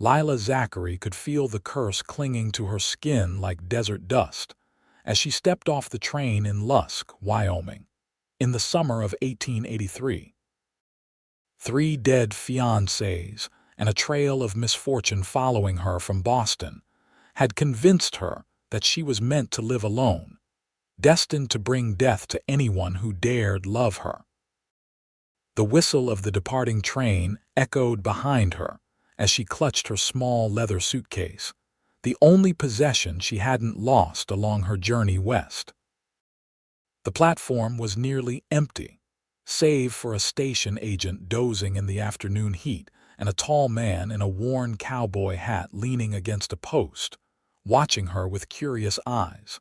Lilah Zachary could feel the curse clinging to her skin like desert dust as she stepped off the train in Lusk, Wyoming, in the summer of 1883. 3 dead fiancés and a trail of misfortune following her from Boston had convinced her that she was meant to live alone, destined to bring death to anyone who dared love her. The whistle of the departing train echoed behind her as she clutched her small leather suitcase, the only possession she hadn't lost along her journey west. The platform was nearly empty, save for a station agent dozing in the afternoon heat and a tall man in a worn cowboy hat leaning against a post, watching her with curious eyes.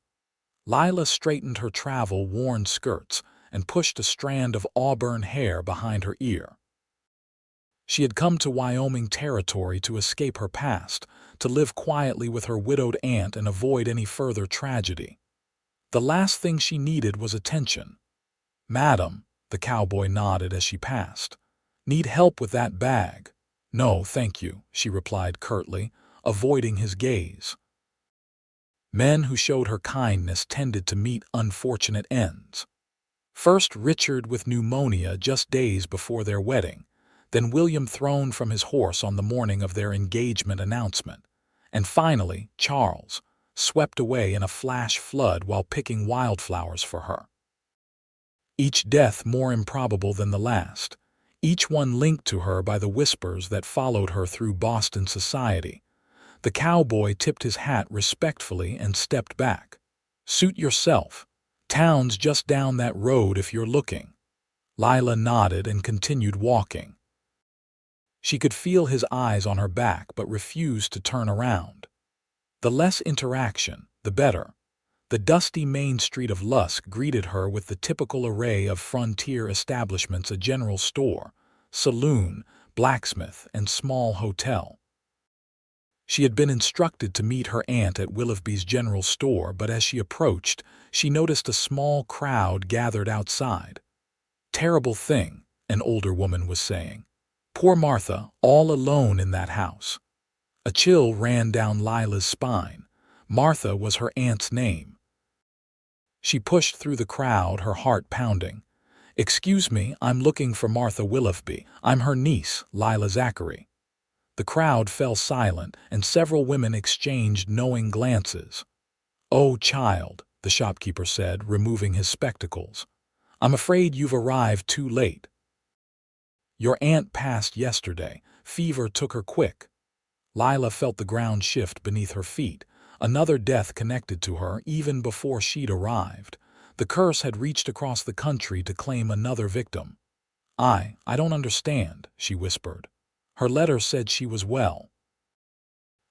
Lilah straightened her travel-worn skirts and pushed a strand of auburn hair behind her ear. She had come to Wyoming territory to escape her past, to live quietly with her widowed aunt and avoid any further tragedy. The last thing she needed was attention. "Madam," the cowboy nodded as she passed. "Need help with that bag?" "No, thank you," she replied curtly, avoiding his gaze. Men who showed her kindness tended to meet unfortunate ends. First Richard with pneumonia just days before their wedding, then William thrown from his horse on the morning of their engagement announcement, and finally Charles, swept away in a flash flood while picking wildflowers for her. Each death more improbable than the last, each one linked to her by the whispers that followed her through Boston society. The cowboy tipped his hat respectfully and stepped back. "Suit yourself. Town's just down that road if you're looking." Lilah nodded and continued walking. She could feel his eyes on her back but refused to turn around. The less interaction, the better. The dusty main street of Lusk greeted her with the typical array of frontier establishments: a general store, saloon, blacksmith, and small hotel. She had been instructed to meet her aunt at Willoughby's general store, but as she approached, she noticed a small crowd gathered outside. "Terrible thing," an older woman was saying. "Poor Martha, all alone in that house." A chill ran down Lilah's spine. Martha was her aunt's name. She pushed through the crowd, her heart pounding. "Excuse me, I'm looking for Martha Willoughby. I'm her niece, Lilah Zachary." The crowd fell silent, and several women exchanged knowing glances. "Oh, child," the shopkeeper said, removing his spectacles. "I'm afraid you've arrived too late. Your aunt passed yesterday. Fever took her quick." Lilah felt the ground shift beneath her feet. Another death connected to her even before she'd arrived. The curse had reached across the country to claim another victim. I don't understand," she whispered. "Her letter said she was well."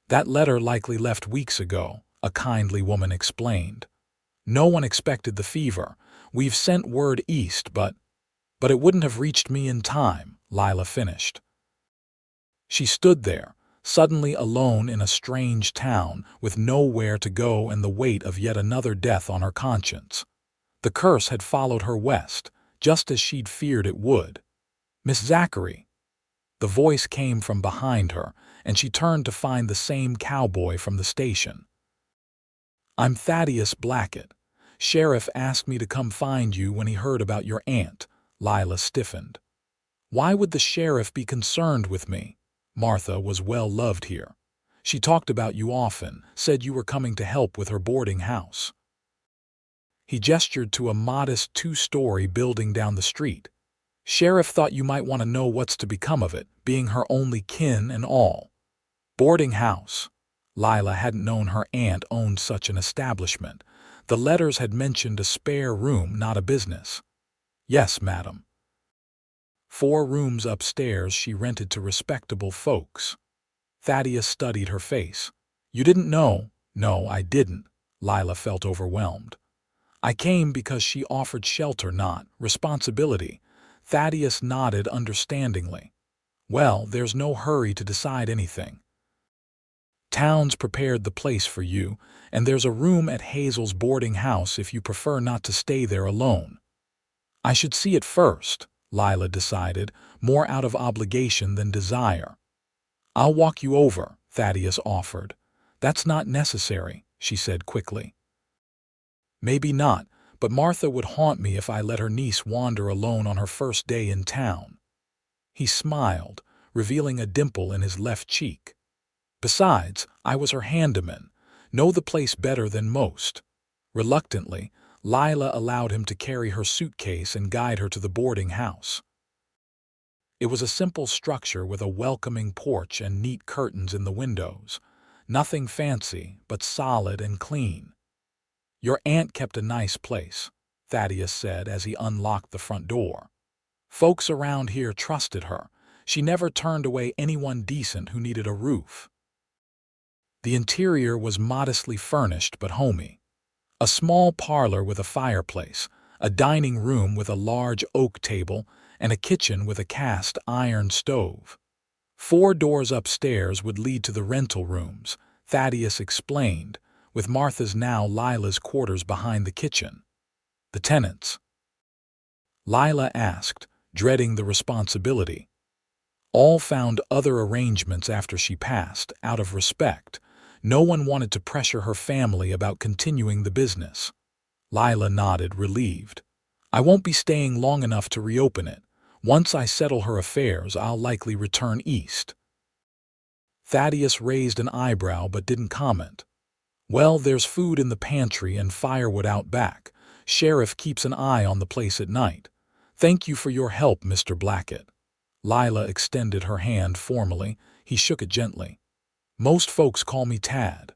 "That letter likely left weeks ago," a kindly woman explained. "No one expected the fever. We've sent word east, but it wouldn't have reached me in time," Lilah finished. She stood there, suddenly alone in a strange town, with nowhere to go and the weight of yet another death on her conscience. The curse had followed her west, just as she'd feared it would. "Miss Zachary." The voice came from behind her, and she turned to find the same cowboy from the station. "I'm Thaddeus Blackett. Sheriff asked me to come find you when he heard about your aunt." Lilah stiffened. "Why would the sheriff be concerned with me? Martha was well loved here. She talked about you often, said you were coming to help with her boarding house." He gestured to a modest 2-story building down the street. "Sheriff thought you might want to know what's to become of it, being her only kin and all." Boarding house. Lilah hadn't known her aunt owned such an establishment. The letters had mentioned a spare room, not a business. "Yes, madam." 4 rooms upstairs she rented to respectable folks. Thaddeus studied her face. "You didn't know?" "No, I didn't." Lilah felt overwhelmed. "I came because she offered shelter, not responsibility." Thaddeus nodded understandingly. "Well, there's no hurry to decide anything. Town's prepared the place for you, and there's a room at Hazel's boarding house if you prefer not to stay there alone." "I should see it first," Lilah decided, more out of obligation than desire. "I'll walk you over," Thaddeus offered. "That's not necessary," she said quickly. "Maybe not, but Martha would haunt me if I let her niece wander alone on her first day in town." He smiled, revealing a dimple in his left cheek. "Besides, I was her handyman, know the place better than most." Reluctantly, Lilah allowed him to carry her suitcase and guide her to the boarding house. It was a simple structure with a welcoming porch and neat curtains in the windows. Nothing fancy, but solid and clean. "Your aunt kept a nice place," Thaddeus said as he unlocked the front door. "Folks around here trusted her. She never turned away anyone decent who needed a roof." The interior was modestly furnished but homey. A small parlor with a fireplace, a dining room with a large oak table, and a kitchen with a cast iron stove. 4 doors upstairs would lead to the rental rooms, Thaddeus explained, with Martha's now Lilah's quarters behind the kitchen. "The tenants?" Lilah asked, dreading the responsibility. "All found other arrangements after she passed, out of respect. No one wanted to pressure her family about continuing the business." Lilah nodded, relieved. "I won't be staying long enough to reopen it. Once I settle her affairs, I'll likely return east." Thaddeus raised an eyebrow but didn't comment. "Well, there's food in the pantry and firewood out back. Sheriff keeps an eye on the place at night. Thank you for your help, Mr. Blackett." Lilah extended her hand formally. He shook it gently. "Most folks call me Tad."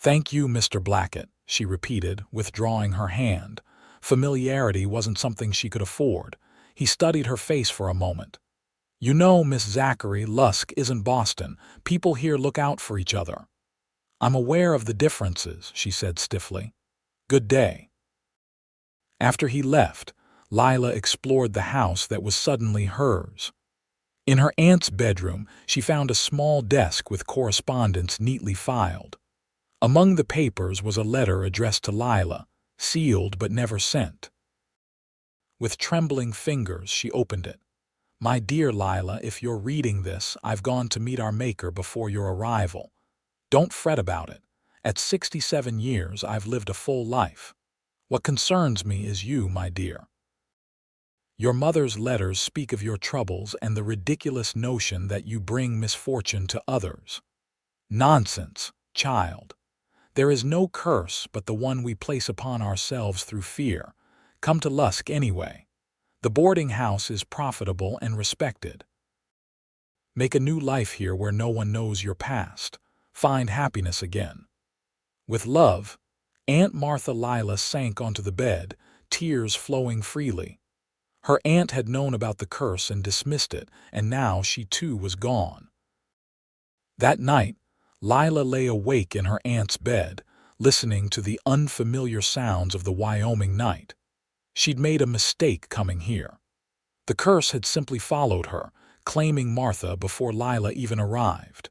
"Thank you, Mr. Blackett," she repeated, withdrawing her hand. Familiarity wasn't something she could afford. He studied her face for a moment. "You know, Miss Zachary, Lusk isn't Boston. People here look out for each other." "I'm aware of the differences," she said stiffly. "Good day." After he left, Lilah explored the house that was suddenly hers. In her aunt's bedroom, she found a small desk with correspondence neatly filed. Among the papers was a letter addressed to Lilah, sealed but never sent. With trembling fingers, she opened it. "My dear Lilah, if you're reading this, I've gone to meet our Maker before your arrival. Don't fret about it. At 67 years, I've lived a full life. What concerns me is you, my dear. Your mother's letters speak of your troubles and the ridiculous notion that you bring misfortune to others. Nonsense, child. There is no curse but the one we place upon ourselves through fear. Come to Lusk anyway. The boarding house is profitable and respected. Make a new life here where no one knows your past. Find happiness again. With love." Aunt Martha. Lilah sank onto the bed, tears flowing freely. Her aunt had known about the curse and dismissed it, and now she too was gone. That night, Lilah lay awake in her aunt's bed, listening to the unfamiliar sounds of the Wyoming night. She'd made a mistake coming here. The curse had simply followed her, claiming Martha before Lilah even arrived.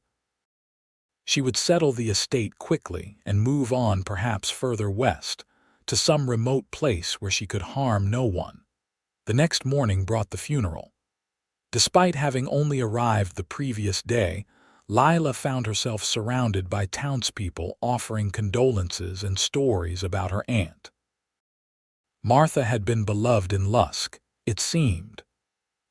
She would settle the estate quickly and move on, perhaps further west, to some remote place where she could harm no one. The next morning brought the funeral. Despite having only arrived the previous day, Lilah found herself surrounded by townspeople offering condolences and stories about her aunt. Martha had been beloved in Lusk, it seemed.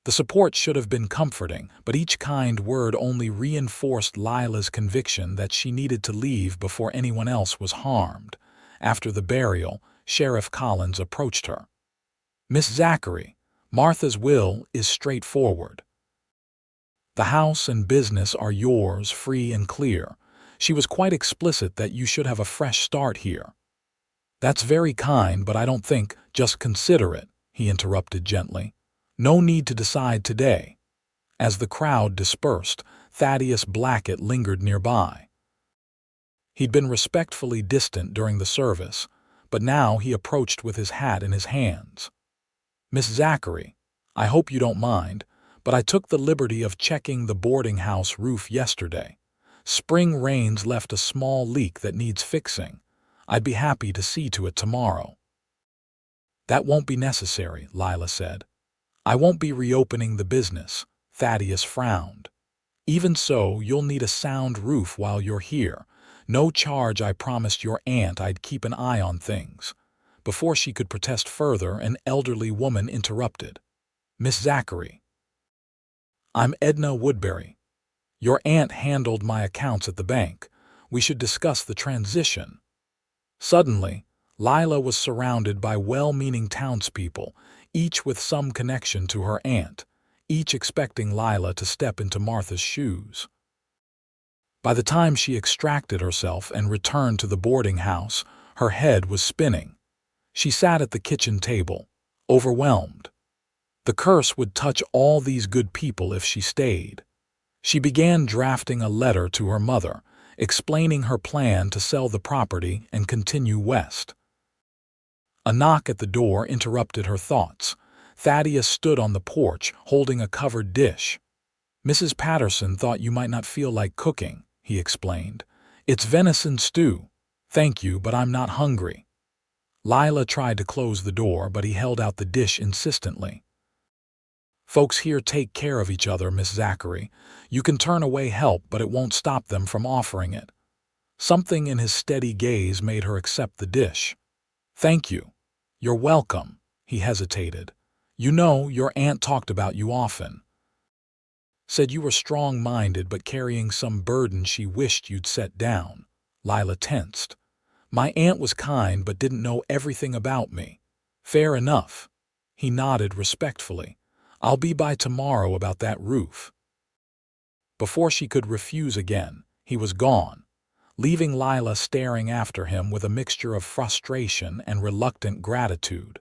The support should have been comforting, but each kind word only reinforced Lilah's conviction that she needed to leave before anyone else was harmed. After the burial, Sheriff Collins approached her. "Miss Zachary, Martha's will is straightforward. The house and business are yours, free and clear. She was quite explicit that you should have a fresh start here." "That's very kind, but I don't think, just consider it," he interrupted gently. "No need to decide today." As the crowd dispersed, Thaddeus Blackett lingered nearby. He'd been respectfully distant during the service, but now he approached with his hat in his hands. "Miss Zachary, I hope you don't mind, but I took the liberty of checking the boarding house roof yesterday. Spring rains left a small leak that needs fixing. I'd be happy to see to it tomorrow." "That won't be necessary," Lilah said. "I won't be reopening the business." Thaddeus frowned. Even so, you'll need a sound roof while you're here. No charge. I promised your aunt I'd keep an eye on things." Before she could protest further, an elderly woman interrupted. "Miss Zachary, I'm Edna Woodbury. Your aunt handled my accounts at the bank. We should discuss the transition." Suddenly, Lilah was surrounded by well-meaning townspeople, each with some connection to her aunt, each expecting Lilah to step into Martha's shoes. By the time she extracted herself and returned to the boarding house, her head was spinning. She sat at the kitchen table, overwhelmed. The curse would touch all these good people if she stayed. She began drafting a letter to her mother, explaining her plan to sell the property and continue west. A knock at the door interrupted her thoughts. Thaddeus stood on the porch, holding a covered dish. "Mrs. Patterson thought you might not feel like cooking," he explained. "It's venison stew. Thank you, but I'm not hungry." Lilah tried to close the door, but he held out the dish insistently. "Folks here take care of each other, Miss Zachary. You can turn away help, but it won't stop them from offering it." Something in his steady gaze made her accept the dish. "Thank you. You're welcome." He hesitated. "You know, your aunt talked about you often. Said you were strong-minded but carrying some burden she wished you'd set down." Lilah tensed. "My aunt was kind but didn't know everything about me." "Fair enough." He nodded respectfully. "I'll be by tomorrow about that roof." Before she could refuse again, he was gone, leaving Lilah staring after him with a mixture of frustration and reluctant gratitude.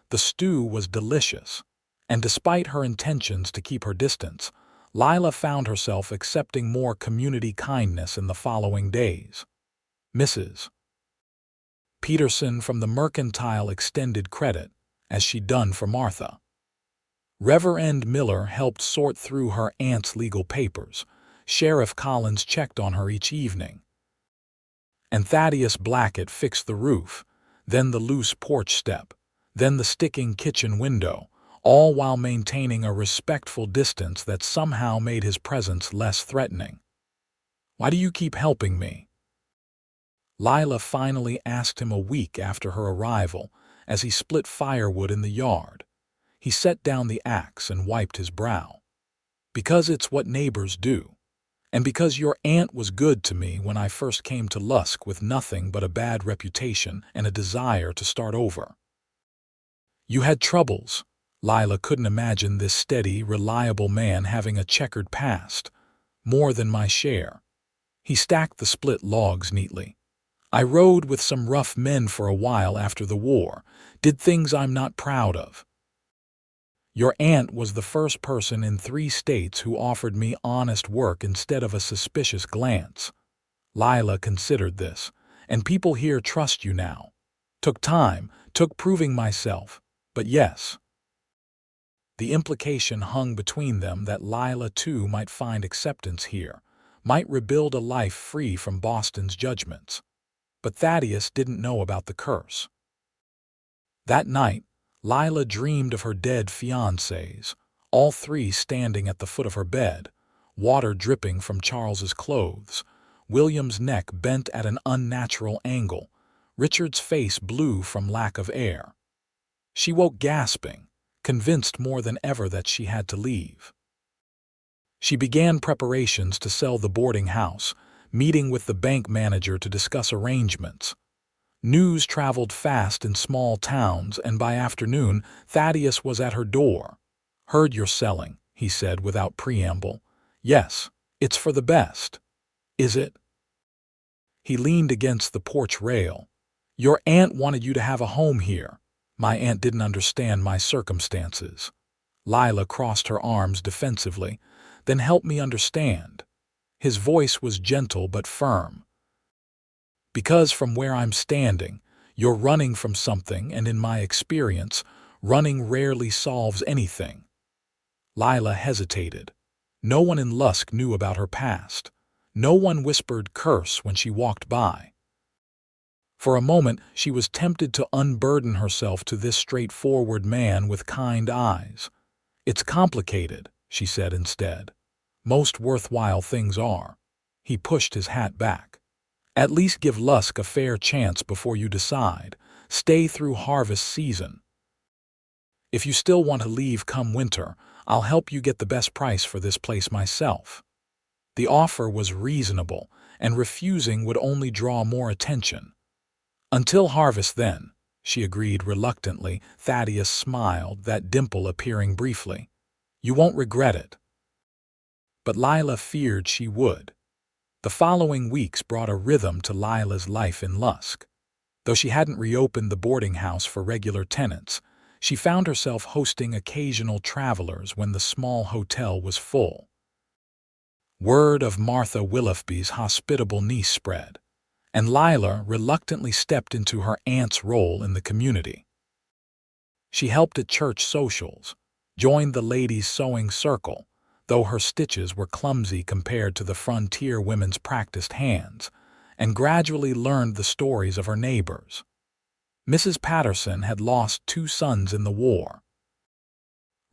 The stew was delicious, and despite her intentions to keep her distance, Lilah found herself accepting more community kindness in the following days. Mrs. Peterson from the Mercantile extended credit, as she'd done for Martha. Reverend Miller helped sort through her aunt's legal papers. Sheriff Collins checked on her each evening. And Thaddeus Blackett fixed the roof, then the loose porch step, then the sticking kitchen window, all while maintaining a respectful distance that somehow made his presence less threatening. "Why do you keep helping me?" Lilah finally asked him a week after her arrival, as he split firewood in the yard. He set down the axe and wiped his brow. "Because it's what neighbors do. And because your aunt was good to me when I first came to Lusk with nothing but a bad reputation and a desire to start over." "You had troubles." Lilah couldn't imagine this steady, reliable man having a checkered past. "More than my share." He stacked the split logs neatly. "I rode with some rough men for a while after the war, did things I'm not proud of. Your aunt was the first person in 3 states who offered me honest work instead of a suspicious glance." Lilah considered this. "And people here trust you now. Took time, took proving myself, but yes." The implication hung between them that Lilah too might find acceptance here, might rebuild a life free from Boston's judgments. But Thaddeus didn't know about the curse. That night, Lilah dreamed of her dead fiancés, all 3 standing at the foot of her bed, water dripping from Charles's clothes, William's neck bent at an unnatural angle, Richard's face blue from lack of air. She woke gasping, convinced more than ever that she had to leave. She began preparations to sell the boarding house, meeting with the bank manager to discuss arrangements. News traveled fast in small towns, and by afternoon, Thaddeus was at her door. "Heard you're selling," he said without preamble. "Yes, it's for the best." "Is it?" He leaned against the porch rail. "Your aunt wanted you to have a home here." "My aunt didn't understand my circumstances." Lilah crossed her arms defensively. "Then help me understand." His voice was gentle but firm. "Because from where I'm standing, you're running from something, and in my experience, running rarely solves anything." Lilah hesitated. No one in Lusk knew about her past. No one whispered curse when she walked by. For a moment, she was tempted to unburden herself to this straightforward man with kind eyes. "It's complicated," she said instead. Most worthwhile things are. He pushed his hat back. At least give Lusk a fair chance before you decide. Stay through harvest season. If you still want to leave come winter, I'll help you get the best price for this place myself. The offer was reasonable, and refusing would only draw more attention. Until harvest then, she agreed reluctantly. Thaddeus smiled, that dimple appearing briefly. You won't regret it. But Lilah feared she would. The following weeks brought a rhythm to Lilah's life in Lusk. Though she hadn't reopened the boarding house for regular tenants, she found herself hosting occasional travelers when the small hotel was full. Word of Martha Willoughby's hospitable niece spread, and Lilah reluctantly stepped into her aunt's role in the community. She helped at church socials, joined the ladies' sewing circle, though her stitches were clumsy compared to the frontier women's practiced hands, and gradually learned the stories of her neighbors. Mrs. Patterson had lost 2 sons in the war.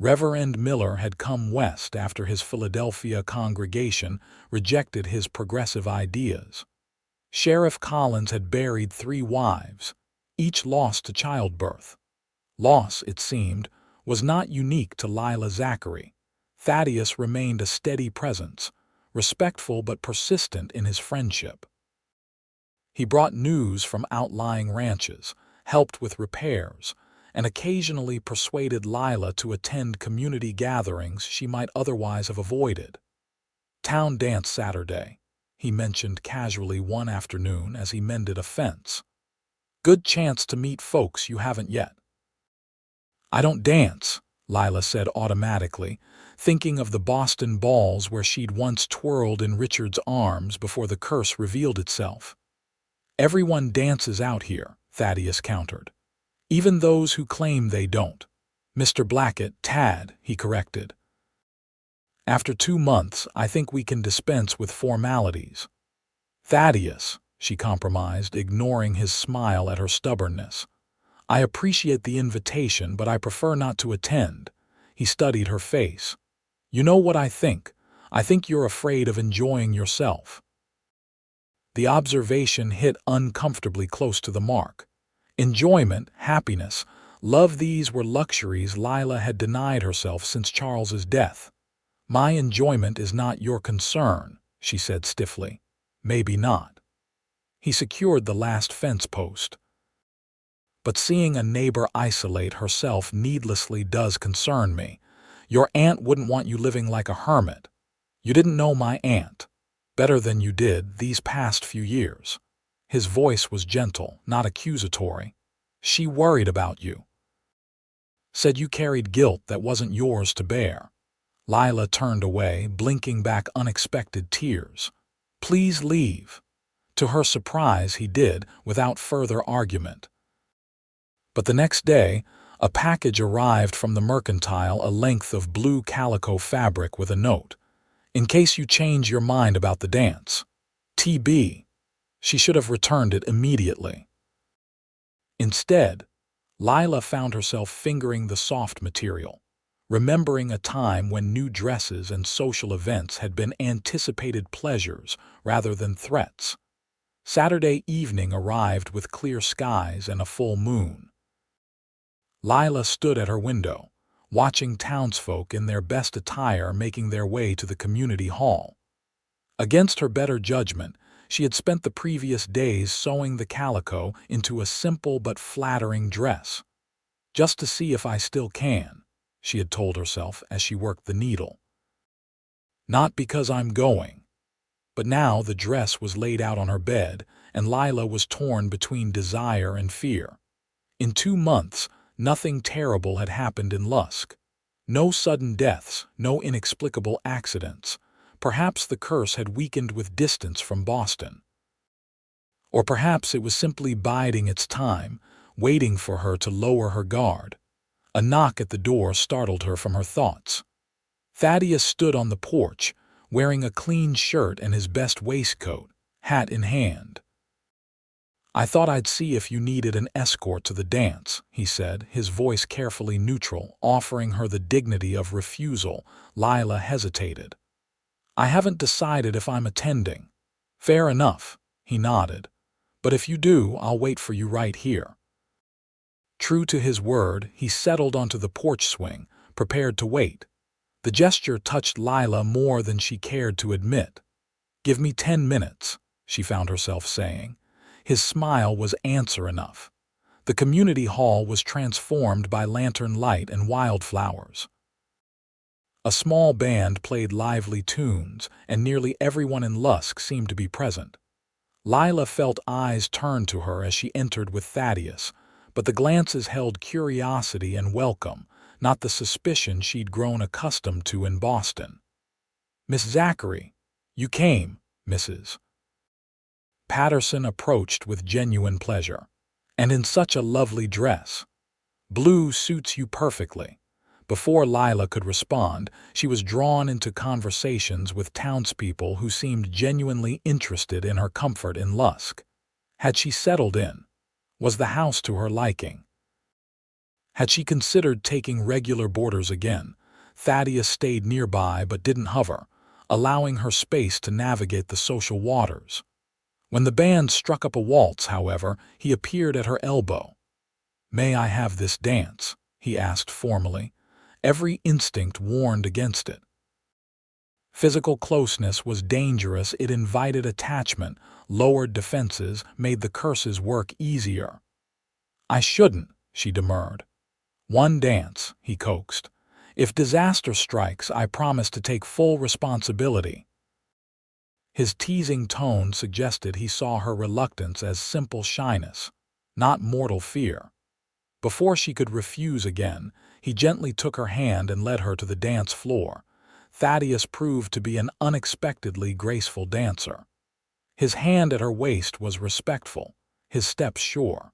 Reverend Miller had come west after his Philadelphia congregation rejected his progressive ideas. Sheriff Collins had buried 3 wives, each lost to childbirth. Loss, it seemed, was not unique to Lilah Zachary. Thaddeus remained a steady presence, respectful but persistent in his friendship. He brought news from outlying ranches, helped with repairs, and occasionally persuaded Lilah to attend community gatherings she might otherwise have avoided. Town dance Saturday, he mentioned casually one afternoon as he mended a fence. Good chance to meet folks you haven't yet. I don't dance, Lilah said automatically, thinking of the Boston balls where she'd once twirled in Richard's arms before the curse revealed itself. Everyone dances out here, Thaddeus countered. Even those who claim they don't. Mr. Blackett, Tad, he corrected. After 2 months, I think we can dispense with formalities. Thaddeus, she compromised, ignoring his smile at her stubbornness. I appreciate the invitation, but I prefer not to attend. He studied her face. You know what I think? I think you're afraid of enjoying yourself. The observation hit uncomfortably close to the mark. Enjoyment, happiness, love, these were luxuries Lilah had denied herself since Charles's death. My enjoyment is not your concern, she said stiffly. Maybe not. He secured the last fence post. But seeing a neighbor isolate herself needlessly does concern me. Your aunt wouldn't want you living like a hermit. You didn't know my aunt better than you did these past few years. His voice was gentle, not accusatory. She worried about you. Said you carried guilt that wasn't yours to bear. Lilah turned away, blinking back unexpected tears. Please leave. To her surprise, he did, without further argument. But the next day, a package arrived from the mercantile, a length of blue calico fabric with a note. In case you change your mind about the dance. TB. She should have returned it immediately. Instead, Lilah found herself fingering the soft material, remembering a time when new dresses and social events had been anticipated pleasures rather than threats. Saturday evening arrived with clear skies and a full moon. Lilah stood at her window, watching townsfolk in their best attire making their way to the community hall. Against her better judgment, she had spent the previous days sewing the calico into a simple but flattering dress. Just to see if I still can, she had told herself as she worked the needle. Not because I'm going. But now the dress was laid out on her bed, and Lilah was torn between desire and fear. In 2 months, nothing terrible had happened in Lusk. No sudden deaths, no inexplicable accidents. Perhaps the curse had weakened with distance from Boston. Or perhaps it was simply biding its time, waiting for her to lower her guard. A knock at the door startled her from her thoughts. Thaddeus stood on the porch, wearing a clean shirt and his best waistcoat, hat in hand. I thought I'd see if you needed an escort to the dance, he said, his voice carefully neutral, offering her the dignity of refusal. Lilah hesitated. I haven't decided if I'm attending. Fair enough, he nodded. But if you do, I'll wait for you right here. True to his word, he settled onto the porch swing, prepared to wait. The gesture touched Lilah more than she cared to admit. "Give me 10 minutes," she found herself saying. His smile was answer enough. The community hall was transformed by lantern light and wildflowers. A small band played lively tunes, and nearly everyone in Lusk seemed to be present. Lilah felt eyes turn to her as she entered with Thaddeus, but the glances held curiosity and welcome, not the suspicion she'd grown accustomed to in Boston. "Miss Zachary, you came, Mrs." Patterson approached with genuine pleasure. "And in such a lovely dress. Blue suits you perfectly." Before Lilah could respond, she was drawn into conversations with townspeople who seemed genuinely interested in her comfort in Lusk. Had she settled in? Was the house to her liking? Had she considered taking regular boarders again? Thaddeus stayed nearby but didn't hover, allowing her space to navigate the social waters. When the band struck up a waltz, however, he appeared at her elbow. "May I have this dance?" he asked formally. Every instinct warned against it. Physical closeness was dangerous. It invited attachment, lowered defenses, made the curses work easier. "I shouldn't," she demurred. "One dance," he coaxed. "If disaster strikes, I promise to take full responsibility." His teasing tone suggested he saw her reluctance as simple shyness, not mortal fear. Before she could refuse again, he gently took her hand and led her to the dance floor. Thaddeus proved to be an unexpectedly graceful dancer. His hand at her waist was respectful, his steps sure.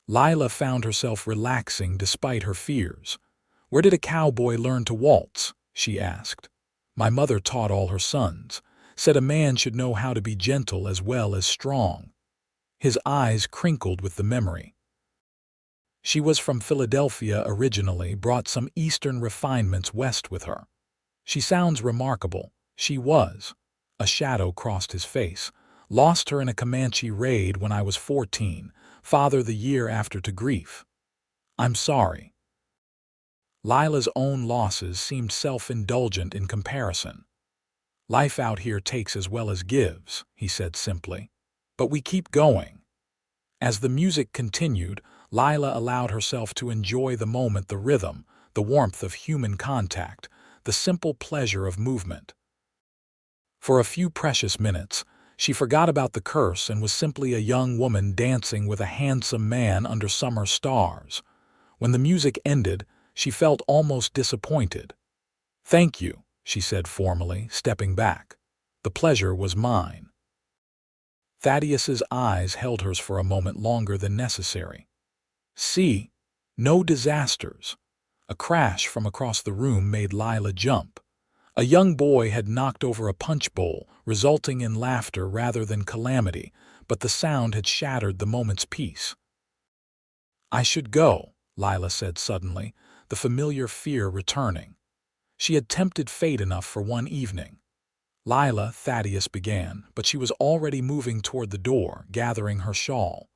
Lilah found herself relaxing despite her fears. "Where did a cowboy learn to waltz?" she asked. "My mother taught all her sons. Said a man should know how to be gentle as well as strong." His eyes crinkled with the memory. She was from Philadelphia originally, brought some Eastern refinements west with her. "She sounds remarkable." She was. A shadow crossed his face. "Lost her in a Comanche raid when I was 14, father the year after to grief." "I'm sorry." Lilah's own losses seemed self-indulgent in comparison. "Life out here takes as well as gives," he said simply. "But we keep going." As the music continued, Lilah allowed herself to enjoy the moment, the rhythm, the warmth of human contact, the simple pleasure of movement. For a few precious minutes, she forgot about the curse and was simply a young woman dancing with a handsome man under summer stars. When the music ended, she felt almost disappointed. "Thank you," she said formally, stepping back. "The pleasure was mine." Thaddeus's eyes held hers for a moment longer than necessary. "See? No disasters." A crash from across the room made Lilah jump. A young boy had knocked over a punch bowl, resulting in laughter rather than calamity, but the sound had shattered the moment's peace. "I should go," Lilah said suddenly, the familiar fear returning. She had tempted fate enough for one evening. "Lilah," Thaddeus began, but she was already moving toward the door, gathering her shawl.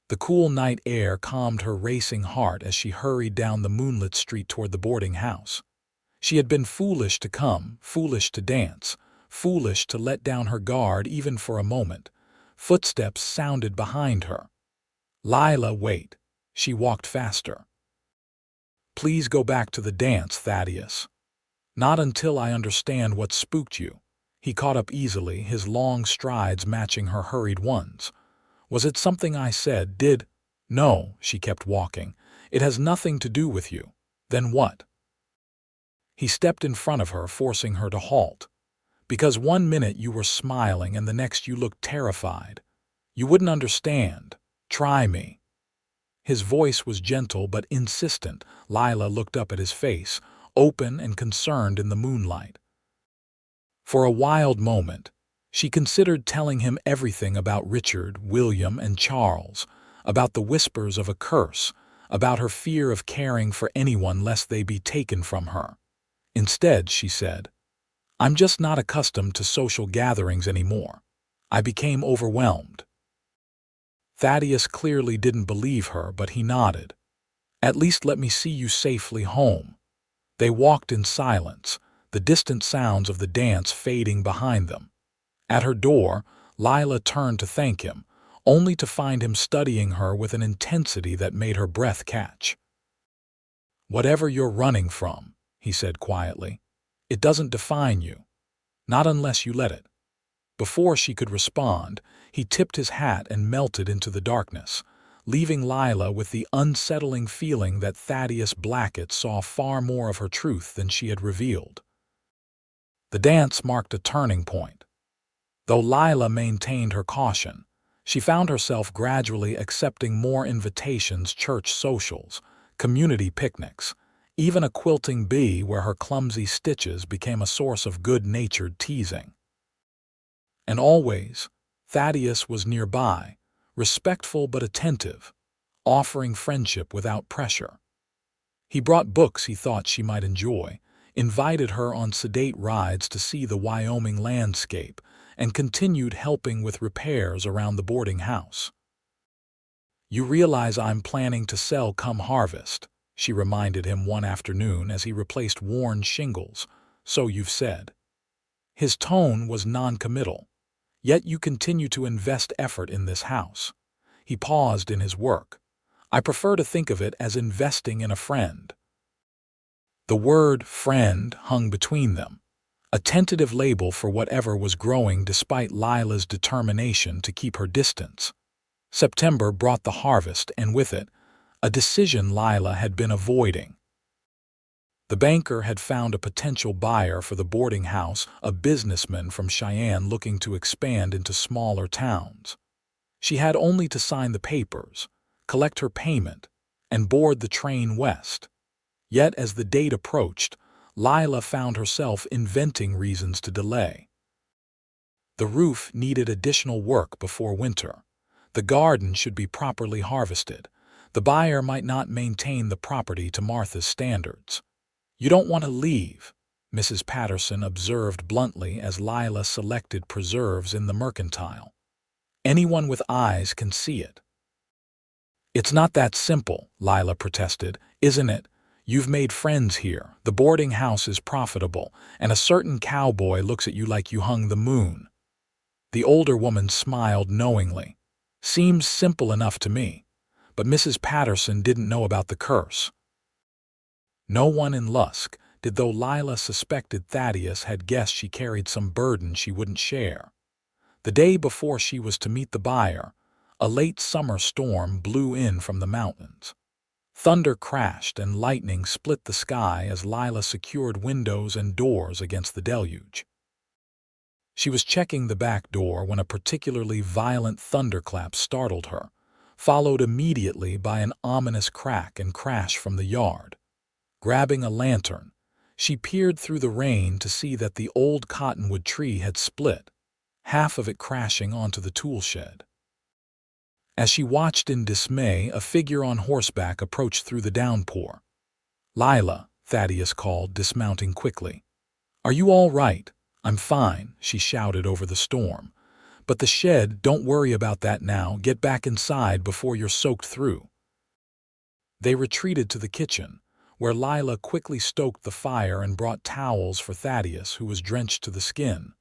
The cool night air calmed her racing heart as she hurried down the moonlit street toward the boarding house. She had been foolish to come, foolish to dance, foolish to let down her guard even for a moment. Footsteps sounded behind her. "Lilah, wait." She walked faster. "Please go back to the dance, Thaddeus." "Not until I understand what spooked you." He caught up easily, his long strides matching her hurried ones. "Was it something I said? No," she kept walking. "It has nothing to do with you." "Then what?" He stepped in front of her, forcing her to halt. "Because one minute you were smiling and the next you looked terrified. You wouldn't understand. Try me." His voice was gentle but insistent. Lilah looked up at his face, open and concerned in the moonlight. For a wild moment, she considered telling him everything about Richard, William, and Charles, about the whispers of a curse, about her fear of caring for anyone lest they be taken from her. Instead, she said, I'm just not accustomed to social gatherings anymore. I became overwhelmed. Thaddeus clearly didn't believe her, but he nodded. At least let me see you safely home. They walked in silence, the distant sounds of the dance fading behind them. At her door, Lilah turned to thank him, only to find him studying her with an intensity that made her breath catch. "Whatever you're running from," he said quietly, "it doesn't define you. Not unless you let it." Before she could respond, he tipped his hat and melted into the darkness, leaving Lilah with the unsettling feeling that Thaddeus Blackett saw far more of her truth than she had revealed. The dance marked a turning point. Though Lilah maintained her caution, she found herself gradually accepting more invitations, church socials, community picnics, even a quilting bee where her clumsy stitches became a source of good-natured teasing. And always, Thaddeus was nearby, respectful but attentive, offering friendship without pressure. He brought books he thought she might enjoy, invited her on sedate rides to see the Wyoming landscape, and continued helping with repairs around the boarding house. "You realize I'm planning to sell come harvest," she reminded him one afternoon as he replaced worn shingles. "So you've said." His tone was non-committal. "Yet you continue to invest effort in this house." He paused in his work. "I prefer to think of it as investing in a friend." The word "friend" hung between them, a tentative label for whatever was growing despite Lilah's determination to keep her distance. September brought the harvest, and with it, a decision Lilah had been avoiding. The banker had found a potential buyer for the boarding house, a businessman from Cheyenne looking to expand into smaller towns. She had only to sign the papers, collect her payment, and board the train west. Yet as the date approached, Lilah found herself inventing reasons to delay. The roof needed additional work before winter. The garden should be properly harvested. The buyer might not maintain the property to Martha's standards. "You don't want to leave," Mrs. Patterson observed bluntly as Lilah selected preserves in the mercantile. "Anyone with eyes can see it." "It's not that simple," Lilah protested, "isn't it? You've made friends here, the boarding house is profitable, and a certain cowboy looks at you like you hung the moon." The older woman smiled knowingly. "Seems simple enough to me." But Mrs. Patterson didn't know about the curse. No one in Lusk did, though Lilah suspected Thaddeus had guessed she carried some burden she wouldn't share. The day before she was to meet the buyer, a late summer storm blew in from the mountains. Thunder crashed and lightning split the sky as Lilah secured windows and doors against the deluge. She was checking the back door when a particularly violent thunderclap startled her, followed immediately by an ominous crack and crash from the yard. Grabbing a lantern, she peered through the rain to see that the old cottonwood tree had split, half of it crashing onto the tool shed. As she watched in dismay, a figure on horseback approached through the downpour. "Lilah," Thaddeus called, dismounting quickly. "Are you all right?" "I'm fine," she shouted over the storm. "But the shed, don't worry about that now. Get back inside before you're soaked through." They retreated to the kitchen, where Lilah quickly stoked the fire and brought towels for Thaddeus, who was drenched to the skin.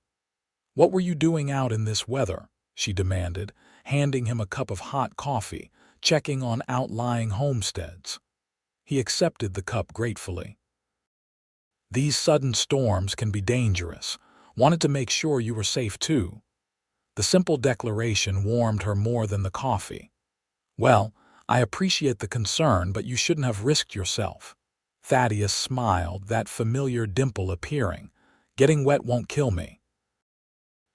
"What were you doing out in this weather?" she demanded, handing him a cup of hot coffee, checking on outlying homesteads. He accepted the cup gratefully. "These sudden storms can be dangerous. Wanted to make sure you were safe too." The simple declaration warmed her more than the coffee. "Well, I appreciate the concern, but you shouldn't have risked yourself." Thaddeus smiled, that familiar dimple appearing. "Getting wet won't kill me."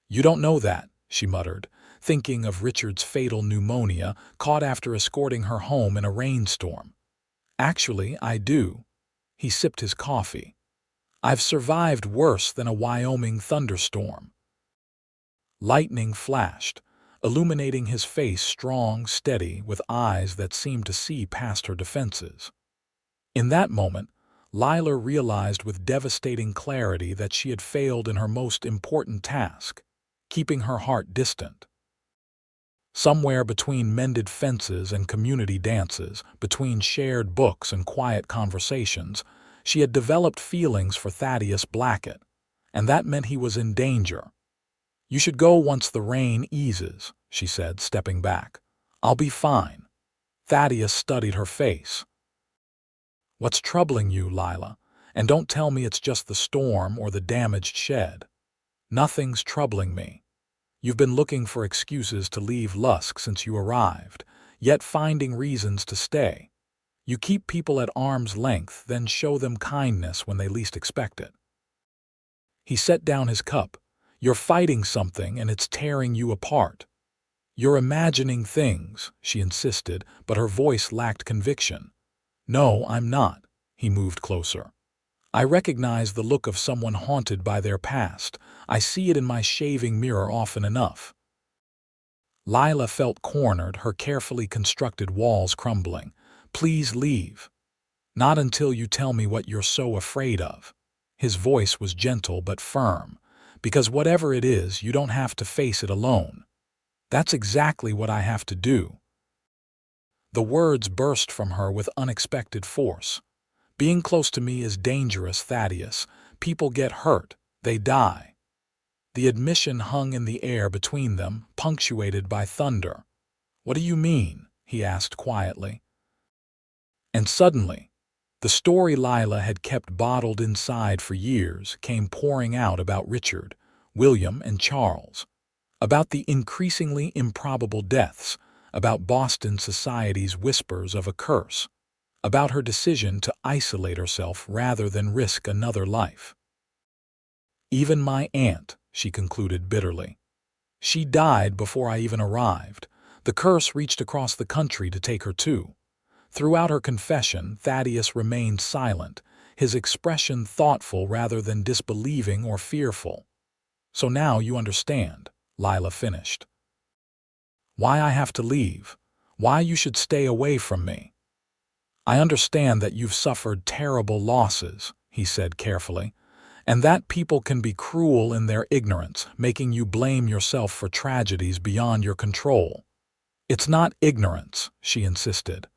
"You don't know that," she muttered, thinking of Richard's fatal pneumonia caught after escorting her home in a rainstorm. "Actually, I do." He sipped his coffee. "I've survived worse than a Wyoming thunderstorm." Lightning flashed, illuminating his face, strong, steady, with eyes that seemed to see past her defenses. In that moment, Lilah realized with devastating clarity that she had failed in her most important task, keeping her heart distant. Somewhere between mended fences and community dances, between shared books and quiet conversations, she had developed feelings for Thaddeus Blackett, and that meant he was in danger. "You should go once the rain eases," she said, stepping back. "I'll be fine." Thaddeus studied her face. "What's troubling you, Lilah? And don't tell me it's just the storm or the damaged shed." "Nothing's troubling me. You've been looking for excuses to leave Lusk since you arrived, yet finding reasons to stay. You keep people at arm's length, then show them kindness when they least expect it." He set down his cup. "You're fighting something and it's tearing you apart." "You're imagining things," she insisted, but her voice lacked conviction. "No, I'm not." He moved closer. "I recognize the look of someone haunted by their past. I see it in my shaving mirror often enough." Lilah felt cornered, her carefully constructed walls crumbling. "Please leave." "Not until you tell me what you're so afraid of." His voice was gentle but firm. "Because whatever it is, you don't have to face it alone." "That's exactly what I have to do." The words burst from her with unexpected force. "Being close to me is dangerous, Thaddeus. People get hurt. They die." The admission hung in the air between them, punctuated by thunder. "What do you mean?" he asked quietly. And suddenly, the story Lilah had kept bottled inside for years came pouring out about Richard, William, and Charles, about the increasingly improbable deaths, about Boston society's whispers of a curse, about her decision to isolate herself rather than risk another life. "Even my aunt," she concluded bitterly. "She died before I even arrived. The curse reached across the country to take her too." Throughout her confession, Thaddeus remained silent, his expression thoughtful rather than disbelieving or fearful. "So now you understand," Lilah finished. "Why I have to leave. Why you should stay away from me." "I understand that you've suffered terrible losses," he said carefully, "and that people can be cruel in their ignorance, making you blame yourself for tragedies beyond your control." "It's not ignorance," she insisted.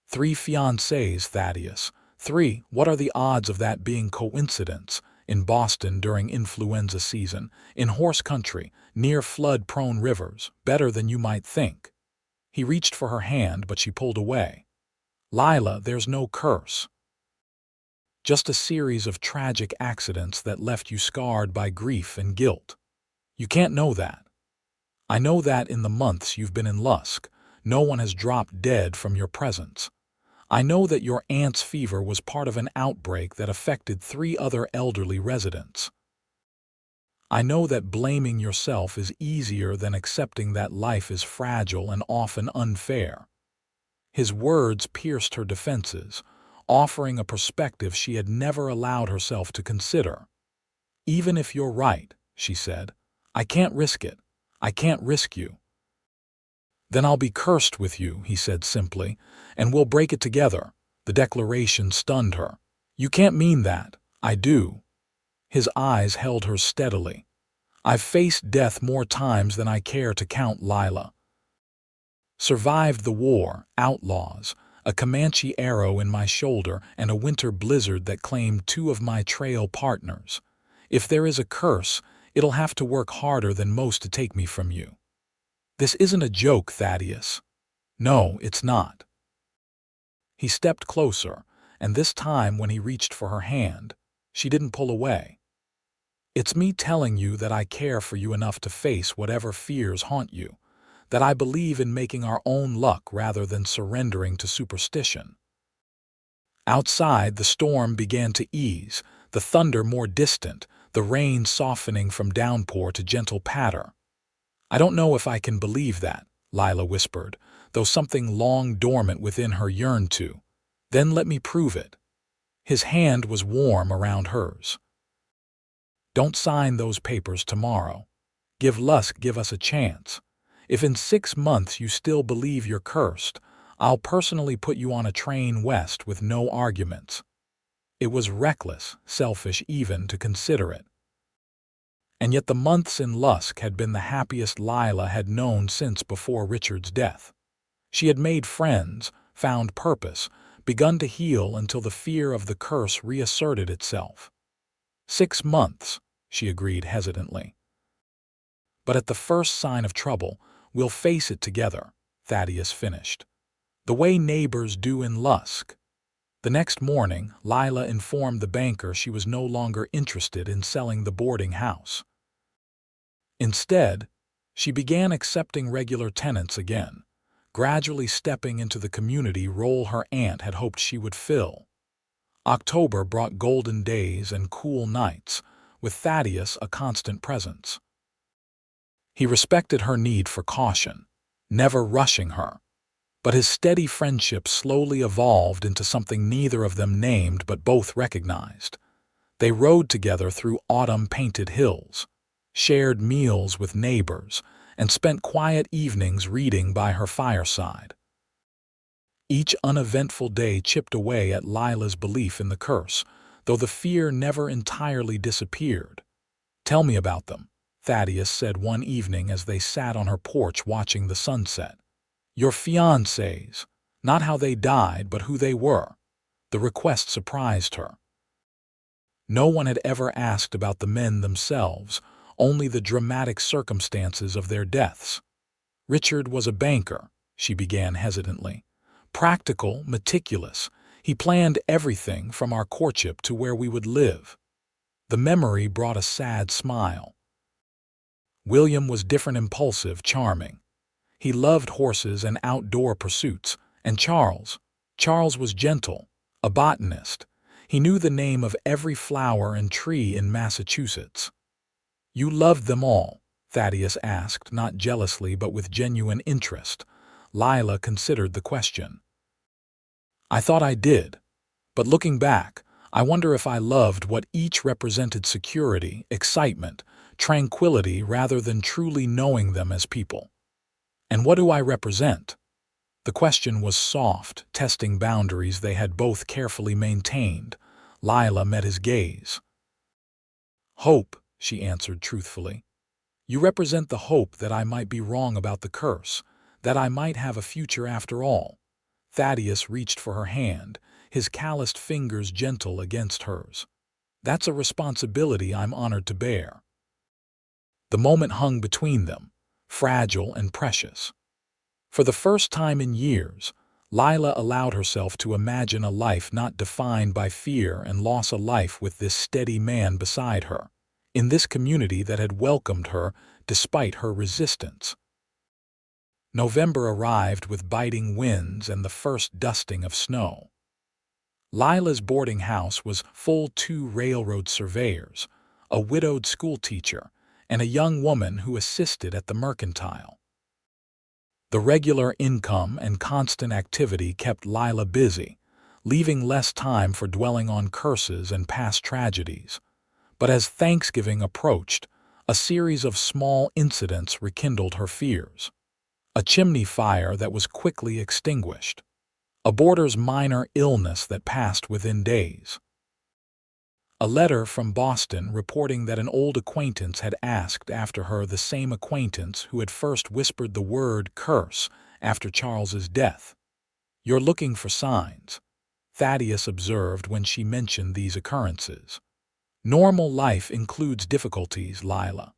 3 fiancés, Thaddeus. 3, what are the odds of that being coincidence? In Boston during influenza season, in horse country, near flood-prone rivers, better than you might think." He reached for her hand, but she pulled away. "Lilah, there's no curse. Just a series of tragic accidents that left you scarred by grief and guilt. You can't know that. I know that in the months you've been in Lusk, no one has dropped dead from your presence. I know that your aunt's fever was part of an outbreak that affected 3 other elderly residents. I know that blaming yourself is easier than accepting that life is fragile and often unfair." His words pierced her defenses, offering a perspective she had never allowed herself to consider. "Even if you're right," she said, "I can't risk it. I can't risk you." "Then I'll be cursed with you," he said simply, "and we'll break it together." The declaration stunned her. "You can't mean that." "I do." His eyes held her steadily. "I've faced death more times than I care to count, Lilah. Survived the war, outlaws, a Comanche arrow in my shoulder, and a winter blizzard that claimed 2 of my trail partners. If there is a curse, it'll have to work harder than most to take me from you." "This isn't a joke, Thaddeus." "No, it's not." He stepped closer, and this time when he reached for her hand, she didn't pull away. "It's me telling you that I care for you enough to face whatever fears haunt you, that I believe in making our own luck rather than surrendering to superstition." Outside, the storm began to ease, the thunder more distant, the rain softening from downpour to gentle patter. "I don't know if I can believe that," Lilah whispered, though something long dormant within her yearned to. "Then let me prove it." His hand was warm around hers. "Don't sign those papers tomorrow. Give us a chance. If in 6 months you still believe you're cursed, I'll personally put you on a train west with no arguments." It was reckless, selfish even to consider it. And yet the months in Lusk had been the happiest Lilah had known since before Richard's death. She had made friends, found purpose, begun to heal until the fear of the curse reasserted itself. 6 months, she agreed hesitantly. But at the first sign of trouble, we'll face it together, Thaddeus finished. The way neighbors do in Lusk. The next morning, Lilah informed the banker she was no longer interested in selling the boarding house. Instead, she began accepting regular tenants again, gradually stepping into the community role her aunt had hoped she would fill. October brought golden days and cool nights, with Thaddeus a constant presence. He respected her need for caution, never rushing her, but his steady friendship slowly evolved into something neither of them named but both recognized. They rode together through autumn-painted hills, shared meals with neighbors, and spent quiet evenings reading by her fireside. Each uneventful day chipped away at Lilah's belief in the curse, though the fear never entirely disappeared. "Tell me about them," Thaddeus said one evening as they sat on her porch watching the sunset. "Your fiancés, not how they died, but who they were." The request surprised her. No one had ever asked about the men themselves, only the dramatic circumstances of their deaths. "Richard was a banker," she began hesitantly. "Practical, meticulous. He planned everything from our courtship to where we would live." The memory brought a sad smile. William was different, impulsive, charming. He loved horses and outdoor pursuits. And Charles was gentle, a botanist. He knew the name of every flower and tree in Massachusetts. "You loved them all?" Thaddeus asked, not jealously but with genuine interest. Lilah considered the question. "I thought I did, but looking back, I wonder if I loved what each represented: security, excitement, tranquility, rather than truly knowing them as people. And what do I represent?" The question was soft, testing boundaries they had both carefully maintained. Lilah met his gaze. "Hope," she answered truthfully. "You represent the hope that I might be wrong about the curse, that I might have a future after all." Thaddeus reached for her hand, his calloused fingers gentle against hers. "That's a responsibility I'm honored to bear." The moment hung between them, fragile and precious. For the first time in years, Lilah allowed herself to imagine a life not defined by fear and loss, a life with this steady man beside her, in this community that had welcomed her despite her resistance. November arrived with biting winds and the first dusting of snow. Lilah's boarding house was full: 2 railroad surveyors, a widowed schoolteacher, and a young woman who assisted at the mercantile. The regular income and constant activity kept Lilah busy, leaving less time for dwelling on curses and past tragedies. But as Thanksgiving approached, a series of small incidents rekindled her fears. A chimney fire that was quickly extinguished. A boarder's minor illness that passed within days. A letter from Boston reporting that an old acquaintance had asked after her, the same acquaintance who had first whispered the word curse after Charles's death. "You're looking for signs," Thaddeus observed when she mentioned these occurrences. "Normal life includes difficulties, Lilah.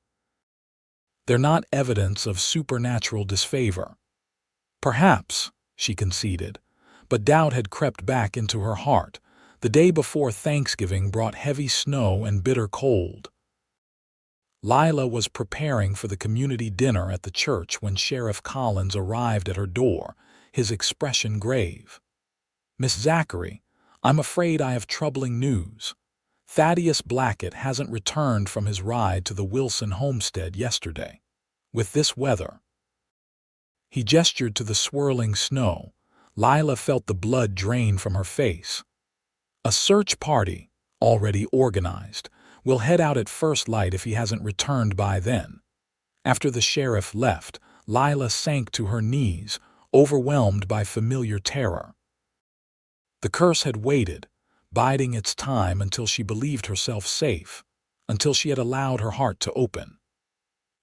They're not evidence of supernatural disfavor." "Perhaps," she conceded, but doubt had crept back into her heart. The day before Thanksgiving brought heavy snow and bitter cold. Lilah was preparing for the community dinner at the church when Sheriff Collins arrived at her door, his expression grave. "Miss Zachary, I'm afraid I have troubling news. Thaddeus Blackett hasn't returned from his ride to the Wilson homestead yesterday. With this weather." He gestured to the swirling snow. Lilah felt the blood drain from her face. "A search party, already organized, will head out at first light if he hasn't returned by then." After the sheriff left, Lilah sank to her knees, overwhelmed by familiar terror. The curse had waited, biding its time until she believed herself safe, until she had allowed her heart to open.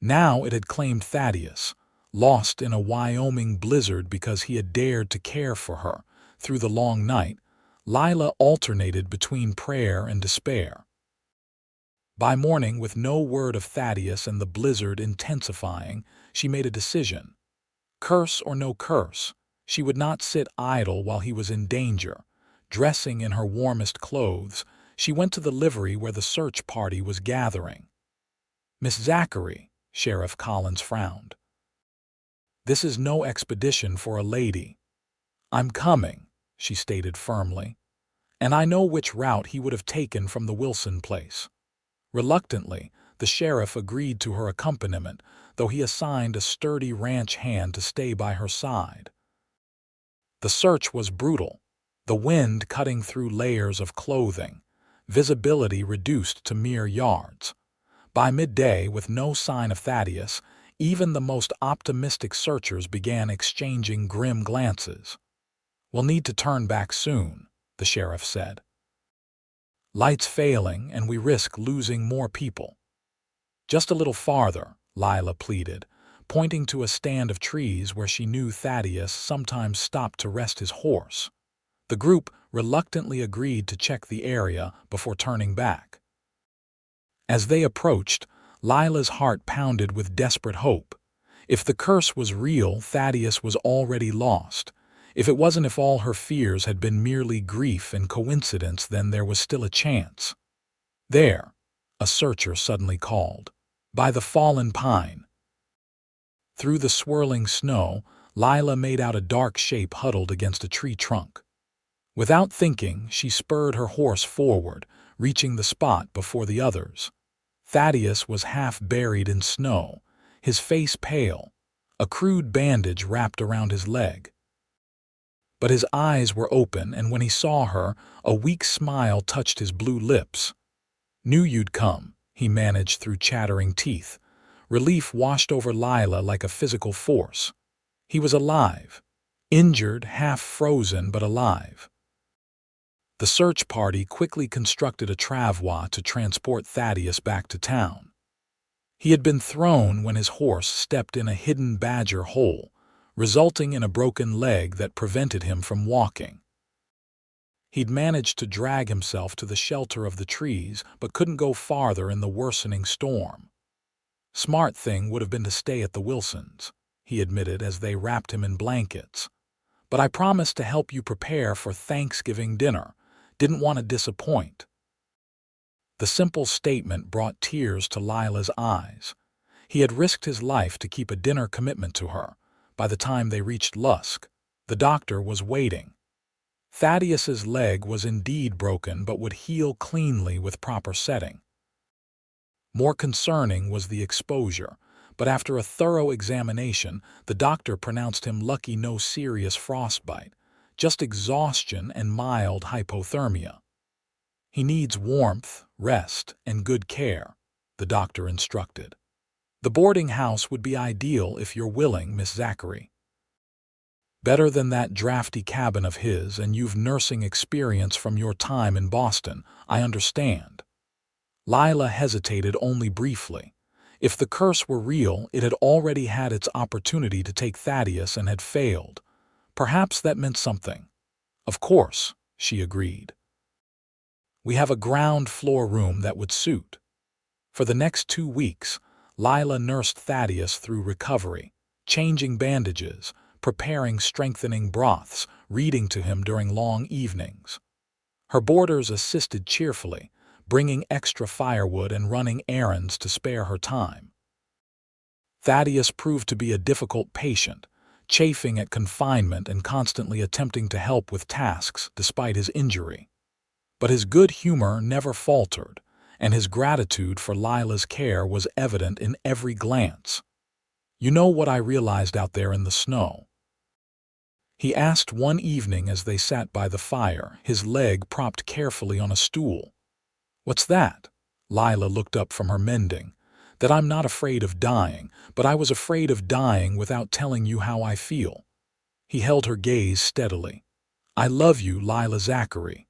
Now it had claimed Thaddeus, lost in a Wyoming blizzard because he had dared to care for her. Through the long night, Lilah alternated between prayer and despair. By morning, with no word of Thaddeus and the blizzard intensifying, she made a decision. Curse or no curse, she would not sit idle while he was in danger. Dressing in her warmest clothes, she went to the livery where the search party was gathering. "Miss Zachary," Sheriff Collins frowned. "This is no expedition for a lady." "I'm coming," she stated firmly, "and I know which route he would have taken from the Wilson place." Reluctantly, the sheriff agreed to her accompaniment, though he assigned a sturdy ranch hand to stay by her side. The search was brutal, the wind cutting through layers of clothing, visibility reduced to mere yards. By midday, with no sign of Thaddeus, even the most optimistic searchers began exchanging grim glances. "We'll need to turn back soon," the sheriff said. "Lights failing, and we risk losing more people." "Just a little farther," Lilah pleaded, pointing to a stand of trees where she knew Thaddeus sometimes stopped to rest his horse. The group reluctantly agreed to check the area before turning back. As they approached, Lilah's heart pounded with desperate hope. If the curse was real, Thaddeus was already lost. If it wasn't, if all her fears had been merely grief and coincidence, then there was still a chance. "There," a searcher suddenly called. "By the fallen pine." Through the swirling snow, Lilah made out a dark shape huddled against a tree trunk. Without thinking, she spurred her horse forward, reaching the spot before the others. Thaddeus was half buried in snow, his face pale, a crude bandage wrapped around his leg. But his eyes were open, and when he saw her, a weak smile touched his blue lips. "Knew you'd come," he managed through chattering teeth. Relief washed over Lilah like a physical force. He was alive. Injured, half frozen, but alive. The search party quickly constructed a travois to transport Thaddeus back to town. He had been thrown when his horse stepped in a hidden badger hole, resulting in a broken leg that prevented him from walking. He'd managed to drag himself to the shelter of the trees, but couldn't go farther in the worsening storm. "Smart thing would have been to stay at the Wilsons'," he admitted as they wrapped him in blankets. "But I promised to help you prepare for Thanksgiving dinner. Didn't want to disappoint." The simple statement brought tears to Lilah's eyes. He had risked his life to keep a dinner commitment to her. By the time they reached Lusk, the doctor was waiting. Thaddeus's leg was indeed broken, but would heal cleanly with proper setting. More concerning was the exposure, but after a thorough examination, the doctor pronounced him lucky. No serious frostbite, just exhaustion and mild hypothermia. "He needs warmth, rest, and good care," the doctor instructed. "The boarding house would be ideal if you're willing, Miss Zachary." "Better than that drafty cabin of his, and you've nursing experience from your time in Boston, I understand." Lilah hesitated only briefly. If the curse were real, it had already had its opportunity to take Thaddeus and had failed. Perhaps that meant something. "Of course," she agreed. "We have a ground floor room that would suit." For the next 2 weeks, Lilah nursed Thaddeus through recovery, changing bandages, preparing strengthening broths, reading to him during long evenings. Her boarders assisted cheerfully, bringing extra firewood and running errands to spare her time. Thaddeus proved to be a difficult patient, chafing at confinement and constantly attempting to help with tasks despite his injury. But his good humor never faltered, and his gratitude for Lilah's care was evident in every glance. "You know what I realized out there in the snow?" he asked one evening as they sat by the fire, his leg propped carefully on a stool. "What's that?" Lilah looked up from her mending. "That I'm not afraid of dying, but I was afraid of dying without telling you how I feel." He held her gaze steadily. "I love you, Lilah Zachary."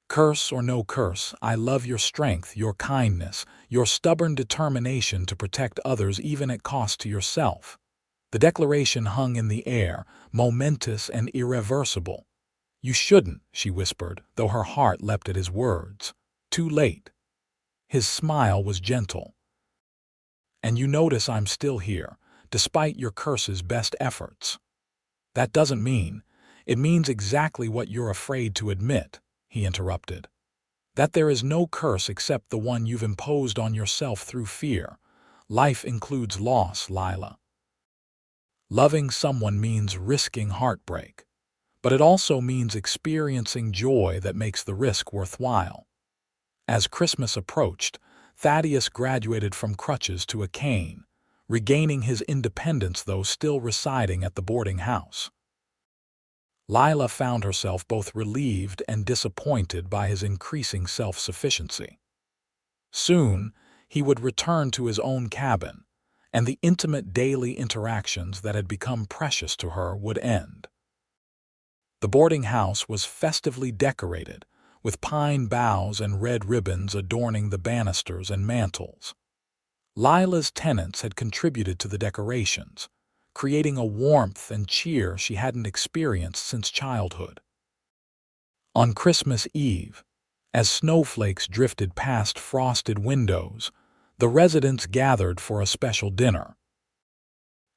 Curse or no curse, I love your strength, your kindness, your stubborn determination to protect others even at cost to yourself." The declaration hung in the air, momentous and irreversible. "You shouldn't," she whispered, though her heart leapt at his words. "Too late." His smile was gentle. "And you notice I'm still here, despite your curse's best efforts." "That doesn't mean—" "It means exactly what you're afraid to admit," he interrupted. "That there is no curse except the one you've imposed on yourself through fear. Life includes loss, Lilah. Loving someone means risking heartbreak, but it also means experiencing joy that makes the risk worthwhile." As Christmas approached, Thaddeus graduated from crutches to a cane, regaining his independence though still residing at the boarding house. Lilah found herself both relieved and disappointed by his increasing self-sufficiency. Soon, he would return to his own cabin, and the intimate daily interactions that had become precious to her would end. The boarding house was festively decorated, with pine boughs and red ribbons adorning the banisters and mantels. Lilah's tenants had contributed to the decorations, creating a warmth and cheer she hadn't experienced since childhood. On Christmas Eve, as snowflakes drifted past frosted windows, the residents gathered for a special dinner.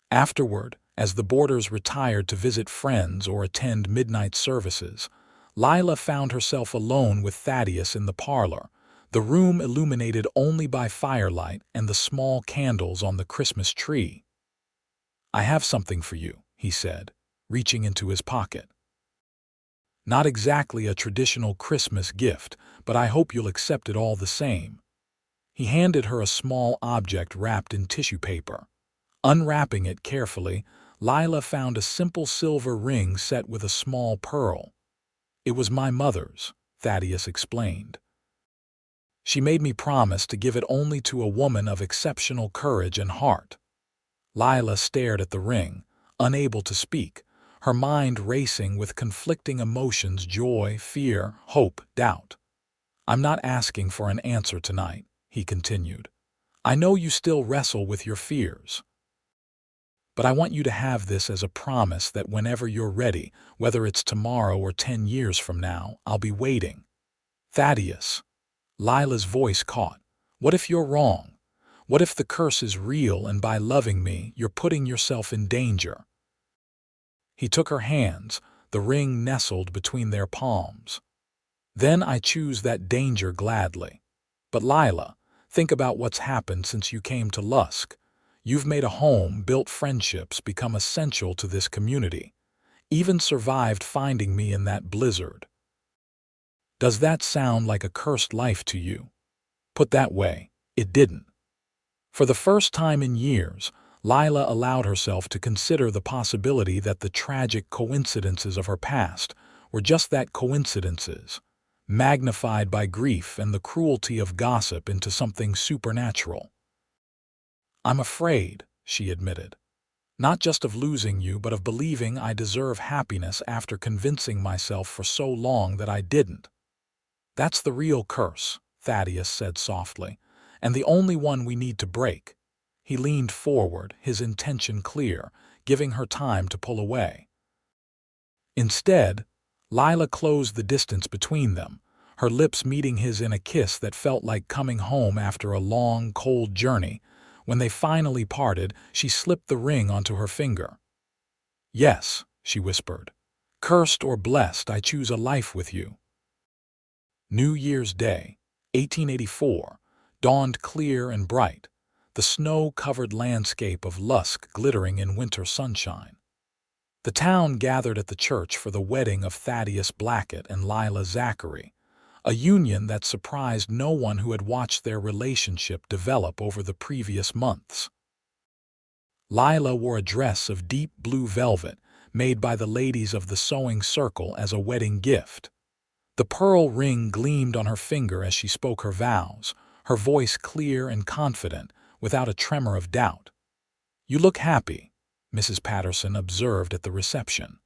Afterward, as the boarders retired to visit friends or attend midnight services, Lilah found herself alone with Thaddeus in the parlor, the room illuminated only by firelight and the small candles on the Christmas tree. "I have something for you," he said, reaching into his pocket. "Not exactly a traditional Christmas gift, but I hope you'll accept it all the same." He handed her a small object wrapped in tissue paper. Unwrapping it carefully, Lilah found a simple silver ring set with a small pearl. "It was my mother's," Thaddeus explained. "She made me promise to give it only to a woman of exceptional courage and heart." Lilah stared at the ring, unable to speak, her mind racing with conflicting emotions: joy, fear, hope, doubt. "I'm not asking for an answer tonight," he continued. "I know you still wrestle with your fears. But I want you to have this as a promise that whenever you're ready, whether it's tomorrow or 10 years from now, I'll be waiting." "Thaddeus," Lilah's voice caught, "what if you're wrong? What if the curse is real and by loving me, you're putting yourself in danger?" He took her hands, the ring nestled between their palms. "Then I choose that danger gladly. But Lilah, think about what's happened since you came to Lusk. You've made a home, built friendships, become essential to this community. Even survived finding me in that blizzard. Does that sound like a cursed life to you?" Put that way, it didn't. For the first time in years, Lilah allowed herself to consider the possibility that the tragic coincidences of her past were just that, coincidences, magnified by grief and the cruelty of gossip into something supernatural. "I'm afraid," she admitted, "not just of losing you, but of believing I deserve happiness after convincing myself for so long that I didn't." "That's the real curse," Thaddeus said softly, "and the only one we need to break." He leaned forward, his intention clear, giving her time to pull away. Instead, Lilah closed the distance between them, her lips meeting his in a kiss that felt like coming home after a long, cold journey. When they finally parted, she slipped the ring onto her finger. "Yes," she whispered, "cursed or blessed, I choose a life with you." New Year's Day, 1884, dawned clear and bright, the snow-covered landscape of Lusk glittering in winter sunshine. The town gathered at the church for the wedding of Thaddeus Blackett and Lilah Zachary, a union that surprised no one who had watched their relationship develop over the previous months. Lilah wore a dress of deep blue velvet made by the ladies of the sewing circle as a wedding gift. The pearl ring gleamed on her finger as she spoke her vows, her voice clear and confident, without a tremor of doubt. "You look happy," Mrs. Patterson observed at the reception.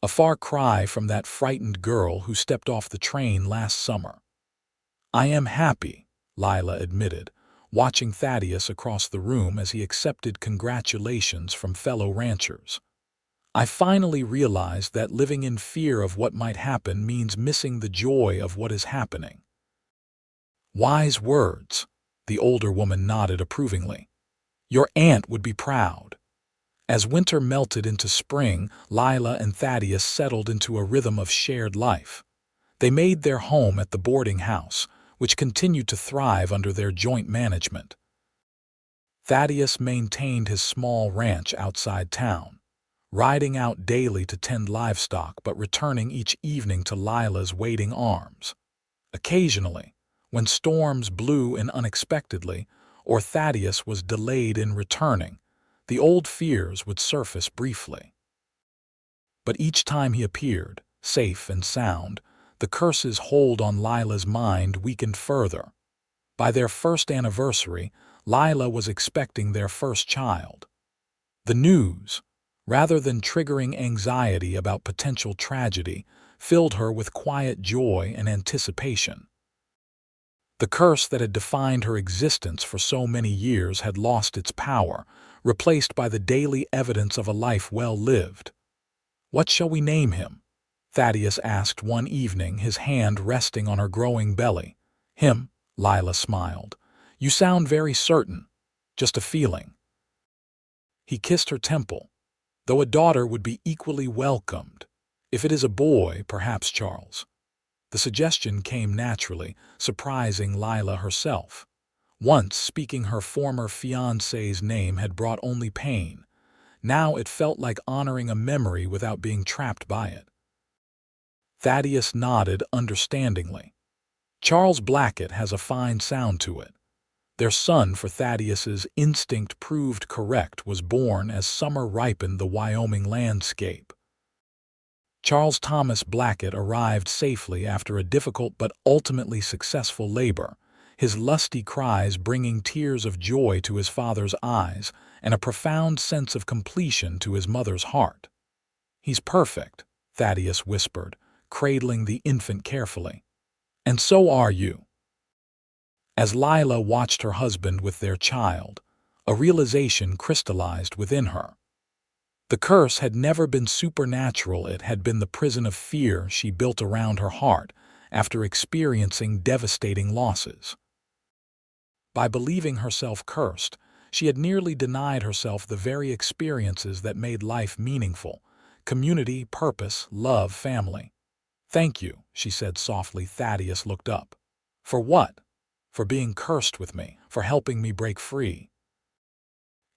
a far cry from that frightened girl who stepped off the train last summer. "I am happy," Lilah admitted, watching Thaddeus across the room as he accepted congratulations from fellow ranchers. "I finally realized that living in fear of what might happen means missing the joy of what is happening." "Wise words," the older woman nodded approvingly. "Your aunt would be proud." As winter melted into spring, Lilah and Thaddeus settled into a rhythm of shared life. They made their home at the boarding house, which continued to thrive under their joint management. Thaddeus maintained his small ranch outside town, riding out daily to tend livestock but returning each evening to Lilah's waiting arms. Occasionally, when storms blew in unexpectedly or Thaddeus was delayed in returning, the old fears would surface briefly. But each time he appeared, safe and sound, the curse's hold on Lilah's mind weakened further. By their first anniversary, Lilah was expecting their first child. The news, rather than triggering anxiety about potential tragedy, filled her with quiet joy and anticipation. The curse that had defined her existence for so many years had lost its power, replaced by the daily evidence of a life well lived. "What shall we name him?" Thaddeus asked one evening, his hand resting on her growing belly. "Him," Lilah smiled. "You sound very certain. Just a feeling." He kissed her temple. "Though a daughter would be equally welcomed. If it is a boy, perhaps Charles." The suggestion came naturally, surprising Lilah herself. Once speaking her former fiancé's name had brought only pain. Now it felt like honoring a memory without being trapped by it. Thaddeus nodded understandingly. "Charles Blackett has a fine sound to it." Their son, for Thaddeus's instinct proved correct, was born as summer ripened the Wyoming landscape. Charles Thomas Blackett arrived safely after a difficult but ultimately successful labor, his lusty cries bringing tears of joy to his father's eyes and a profound sense of completion to his mother's heart. "He's perfect," Thaddeus whispered, cradling the infant carefully. "And so are you." As Lilah watched her husband with their child, a realization crystallized within her. The curse had never been supernatural, it had been the prison of fear she built around her heart after experiencing devastating losses. By believing herself cursed, she had nearly denied herself the very experiences that made life meaningful: community, purpose, love, family. "Thank you," she said softly. Thaddeus looked up. "For what?" "For being cursed with me, for helping me break free."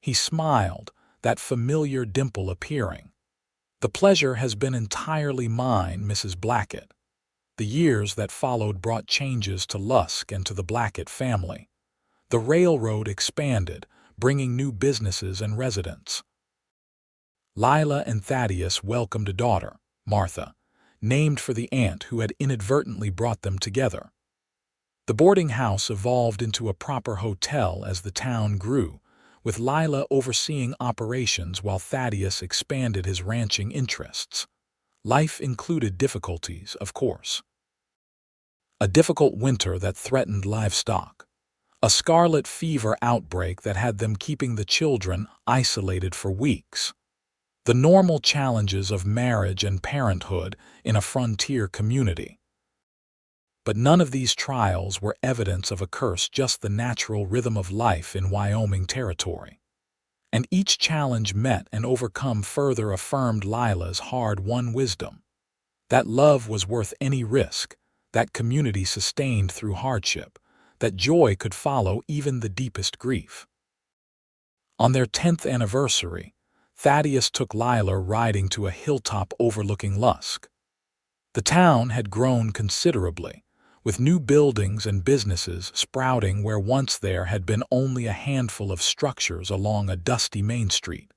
He smiled, that familiar dimple appearing. "The pleasure has been entirely mine, Mrs. Blackett." The years that followed brought changes to Lusk and to the Blackett family. The railroad expanded, bringing new businesses and residents. Lilah and Thaddeus welcomed a daughter, Martha, named for the aunt who had inadvertently brought them together. The boarding house evolved into a proper hotel as the town grew, with Lilah overseeing operations while Thaddeus expanded his ranching interests. Life included difficulties, of course. A difficult winter that threatened livestock. A scarlet fever outbreak that had them keeping the children isolated for weeks. The normal challenges of marriage and parenthood in a frontier community. But none of these trials were evidence of a curse, just the natural rhythm of life in Wyoming territory. And each challenge met and overcome further affirmed Lilah's hard-won wisdom. That love was worth any risk, that community sustained through hardship, that joy could follow even the deepest grief. On their 10th anniversary, Thaddeus took Lilah riding to a hilltop overlooking Lusk. The town had grown considerably, with new buildings and businesses sprouting where once there had been only a handful of structures along a dusty main street.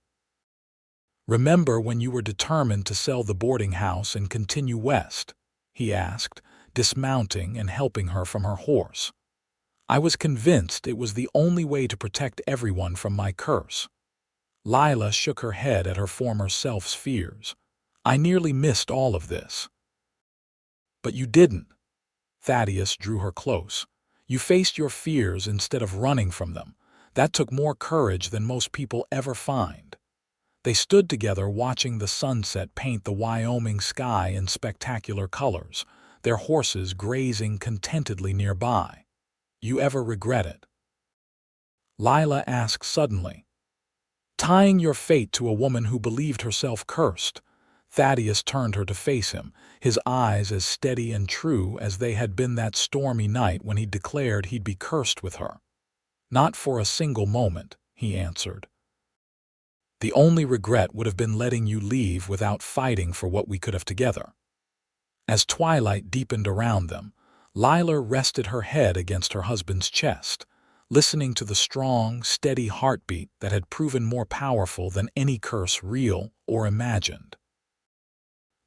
"Remember when you were determined to sell the boarding house and continue west?" he asked, dismounting and helping her from her horse. "I was convinced it was the only way to protect everyone from my curse." Lilah shook her head at her former self's fears. I nearly missed all of this." "But you didn't." Thaddeus drew her close. "You faced your fears instead of running from them. That took more courage than most people ever find." They stood together watching the sunset paint the Wyoming sky in spectacular colors, their horses grazing contentedly nearby. "You ever regret it?" Lilah asked suddenly. "Tying your fate to a woman who believed herself cursed." Thaddeus turned her to face him, his eyes as steady and true as they had been that stormy night when he declared he'd be cursed with her. "Not for a single moment," he answered. "The only regret would have been letting you leave without fighting for what we could have together." As twilight deepened around them, Lilah rested her head against her husband's chest, listening to the strong, steady heartbeat that had proven more powerful than any curse real or imagined.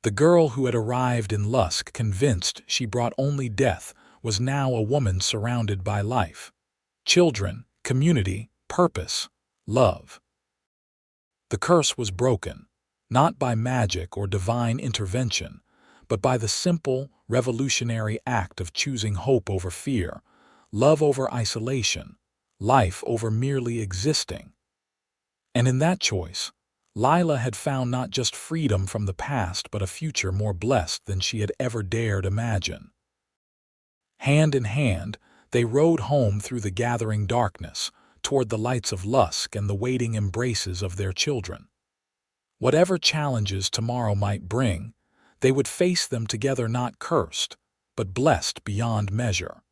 The girl who had arrived in Lusk convinced she brought only death was now a woman surrounded by life, children, community, purpose, love. The curse was broken, not by magic or divine intervention, but by the simple, revolutionary act of choosing hope over fear, love over isolation, life over merely existing. And in that choice, Lilah had found not just freedom from the past but a future more blessed than she had ever dared imagine. Hand in hand, they rode home through the gathering darkness, toward the lights of Lusk and the waiting embraces of their children. Whatever challenges tomorrow might bring, they would face them together not cursed, but blessed beyond measure.